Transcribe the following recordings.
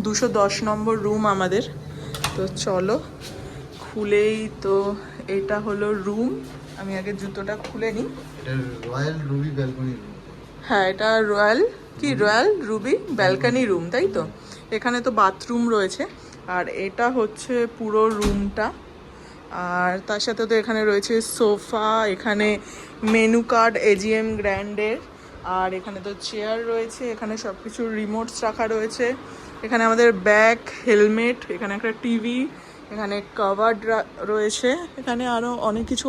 210 নম্বর room আমাদের। তো চলো খুলেই, তো এটা হলো রুম। আমি আগে জুতোটা খুলে নিই। এটা রয়্যাল রুবি ব্যালকনি রুম। হ্যাঁ, এটা রয়্যাল রুবি ব্যালকনি রুম, তাই তো। এখানে তো বাথরুম রয়েছে, আর এটা হচ্ছে পুরো রুমটা। আর তার সাথে তো এখানে রয়েছে সোফা, এখানে মেনু কার্ড এজিএম গ্র্যান্ডের, আর এখানে তো চেয়ার রয়েছে, এখানে সব কিছু রিমোটস রাখা রয়েছে, এখানে আমাদের ব্যাগ, হেলমেট, এখানে একটা টিভি, এখানে কভার্ড রয়েছে, এখানে আরও অনেক কিছু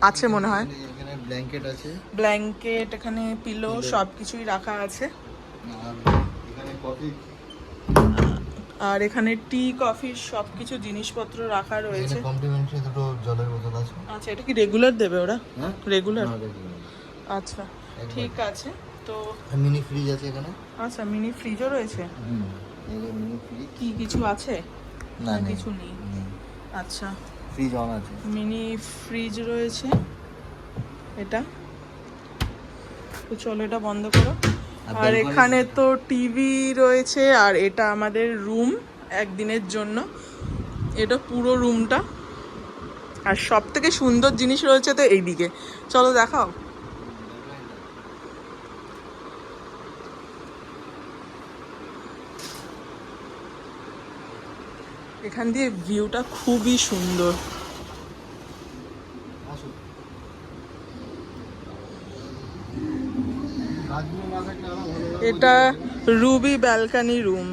আছে মনে হয়। এখানে ব্ল্যাঙ্কেট আছে, ব্ল্যাঙ্কেট, এখানে পিলো, সব কিছুই রাখা আছে। আর এখানে কফি, আর এখানে টি কফির সব কিছু জিনিসপত্র রাখা রয়েছে। এখানে কমপ্লিমেন্টারি দুটো জলের বোতল আছে। আচ্ছা, এটা কি রেগুলার দেবে ওরা? হ্যাঁ, রেগুলার। না, regular। আচ্ছা, ঠিক আছে। তো মিনি ফ্রিজ আছে এখানে। আচ্ছা, মিনি ফ্রিজও রয়েছে। এই যে মিনি ফ্রিজ। কি কিছু আছে? না, নেই। কিছু নেই। আচ্ছা, ফ্রিজ অন আছে। মিনি ফ্রিজ রয়েছে এটা। তো চলো এটা বন্ধ করো। আর এখানে তো টিভি রয়েছে, আর এটা আমাদের রুম একদিনের জন্য। এটা পুরো রুমটা। আর সব থেকে সুন্দর জিনিস রয়েছে তো এইদিকে, চলো দেখাও। এখান দিয়ে ভিউটা খুবই সুন্দর। এটা রুবি ব্যালকনি রুম,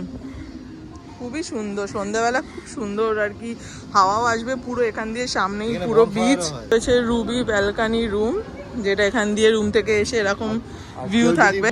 খুবই সুন্দর। সন্ধ্যাবেলা খুব সুন্দর আর কি, হাওয়াও আসবে পুরো এখান দিয়ে, সামনেই পুরো বিচ রয়েছে। রুবি ব্যালকনি রুম, যেটা এখান দিয়ে রুম থেকে এসে এরকম ভিউ থাকবে।